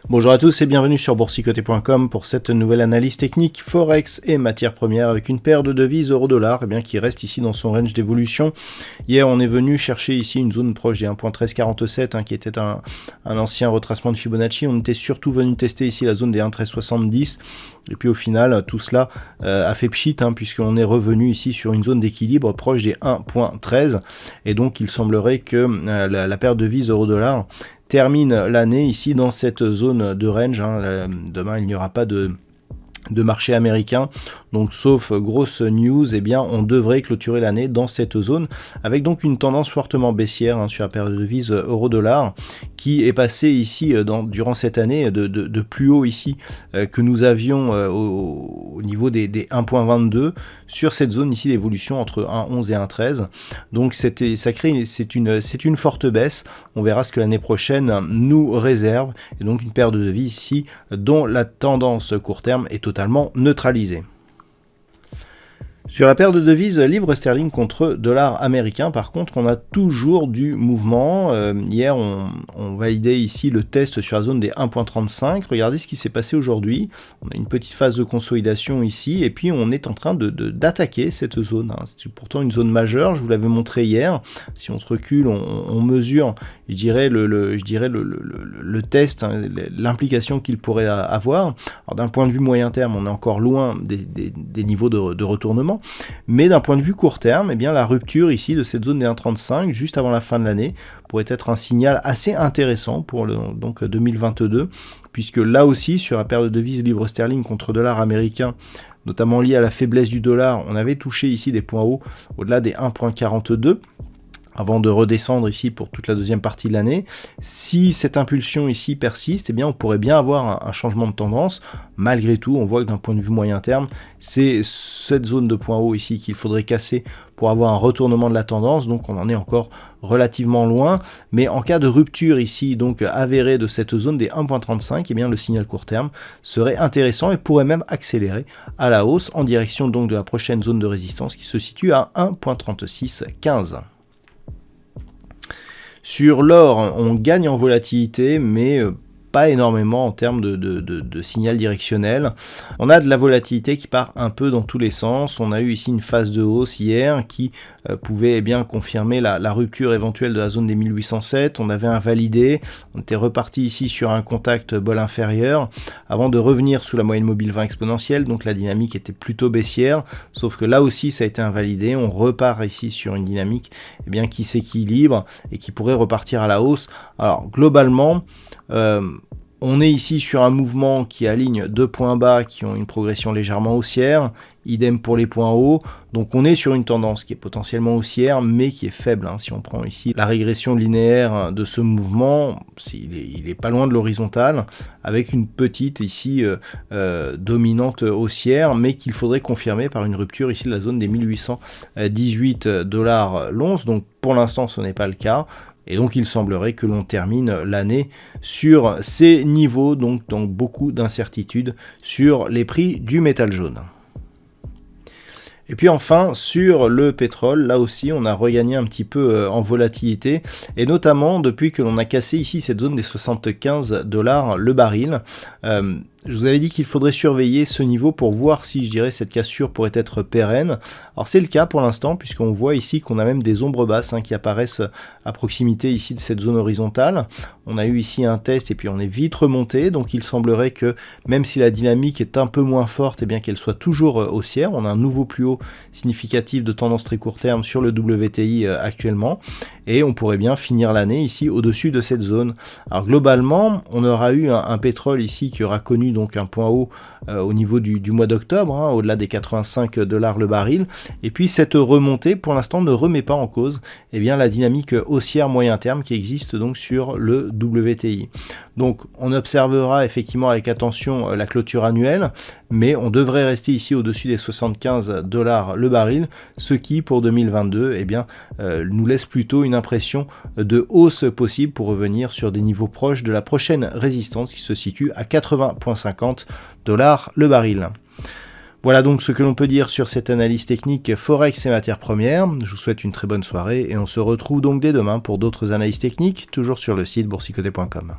Bonjour à tous et bienvenue sur boursicoté.com pour cette nouvelle analyse technique Forex et matières premières avec une paire de devises euro-dollar qui reste ici dans son range d'évolution. Hier on est venu chercher ici une zone proche des 1.1347 qui était un ancien retracement de Fibonacci. On était surtout venu tester ici la zone des 1.1370 et puis au final tout cela a fait pchit puisqu'on est revenu ici sur une zone d'équilibre proche des 1.13 et donc il semblerait que la paire de devises euro-dollar termine l'année ici dans cette zone de range. Demain il n'y aura pas de marché américain, donc sauf grosse news, on devrait clôturer l'année dans cette zone avec donc une tendance fortement baissière sur la paire de devises euro-dollar qui est passée ici durant cette année de plus haut ici que nous avions au niveau des 1.22 sur cette zone ici d'évolution entre 1.11 et 1.13. Donc c'est une forte baisse. On verra ce que l'année prochaine nous réserve et donc une paire de devises ici dont la tendance court terme est totalement neutralisée. Sur la paire de devises livre sterling contre dollar américain, par contre, on a toujours du mouvement. Hier, on validait ici le test sur la zone des 1.35. Regardez ce qui s'est passé aujourd'hui. On a une petite phase de consolidation ici, et puis on est en train d'attaquer cette zone. C'est pourtant une zone majeure, je vous l'avais montré hier. Si on se recule, on mesure, je dirais le test, l'implication qu'il pourrait avoir. Alors d'un point de vue moyen terme, on est encore loin des niveaux de retournement. Mais d'un point de vue court terme, la rupture ici de cette zone des 1.35 juste avant la fin de l'année pourrait être un signal assez intéressant pour donc 2022, puisque là aussi sur la paire de devises livre sterling contre dollar américain, notamment lié à la faiblesse du dollar, on avait touché ici des points hauts au-delà des 1.42. Avant de redescendre ici pour toute la deuxième partie de l'année. Si cette impulsion ici persiste, on pourrait bien avoir un changement de tendance. Malgré tout, on voit que d'un point de vue moyen terme, c'est cette zone de point haut ici qu'il faudrait casser pour avoir un retournement de la tendance. Donc on en est encore relativement loin. Mais en cas de rupture ici, donc avérée de cette zone des 1.35, le signal court terme serait intéressant et pourrait même accélérer à la hausse en direction donc de la prochaine zone de résistance qui se situe à 1.3615. Sur l'or, on gagne en volatilité, mais pas énormément en termes de signal directionnel. On a de la volatilité qui part un peu dans tous les sens. On a eu ici une phase de hausse hier qui pouvait confirmer la rupture éventuelle de la zone des 1807. On avait invalidé, on était reparti ici sur un contact bol inférieur avant de revenir sous la moyenne mobile 20 exponentielle. Donc la dynamique était plutôt baissière, sauf que là aussi ça a été invalidé. On repart ici sur une dynamique qui s'équilibre et qui pourrait repartir à la hausse. Alors globalement, on est ici sur un mouvement qui aligne deux points bas qui ont une progression légèrement haussière, idem pour les points hauts, donc on est sur une tendance qui est potentiellement haussière mais qui est faible. Si on prend ici la régression linéaire de ce mouvement, il est pas loin de l'horizontale, avec une petite ici dominante haussière, mais qu'il faudrait confirmer par une rupture ici de la zone des 1818 $ l'once, donc pour l'instant ce n'est pas le cas. Et donc il semblerait que l'on termine l'année sur ces niveaux, donc dans beaucoup d'incertitudes sur les prix du métal jaune. Et puis enfin, sur le pétrole, là aussi, on a regagné un petit peu en volatilité, et notamment depuis que l'on a cassé ici cette zone des 75 $ le baril. Je vous avais dit qu'il faudrait surveiller ce niveau pour voir si, cette cassure pourrait être pérenne. Alors c'est le cas pour l'instant, puisqu'on voit ici qu'on a même des ombres basses qui apparaissent à proximité ici de cette zone horizontale. On a eu ici un test et puis on est vite remonté, donc il semblerait que même si la dynamique est un peu moins forte, qu'elle soit toujours haussière. On a un nouveau plus haut significatif de tendance très court terme sur le WTI actuellement. et on pourrait bien finir l'année ici au-dessus de cette zone. Alors globalement, on aura eu un pétrole ici qui aura connu donc un point haut au niveau du mois d'octobre, au-delà des 85 $ le baril, et puis cette remontée pour l'instant ne remet pas en cause la dynamique haussière moyen terme qui existe donc sur le WTI. Donc on observera effectivement avec attention la clôture annuelle, mais on devrait rester ici au-dessus des 75 $ le baril, ce qui pour 2022 nous laisse plutôt une impression de hausse possible pour revenir sur des niveaux proches de la prochaine résistance qui se situe à 80,50 $ le baril. Voilà donc ce que l'on peut dire sur cette analyse technique Forex et matières premières. Je vous souhaite une très bonne soirée et on se retrouve donc dès demain pour d'autres analyses techniques, toujours sur le site boursicoté.com.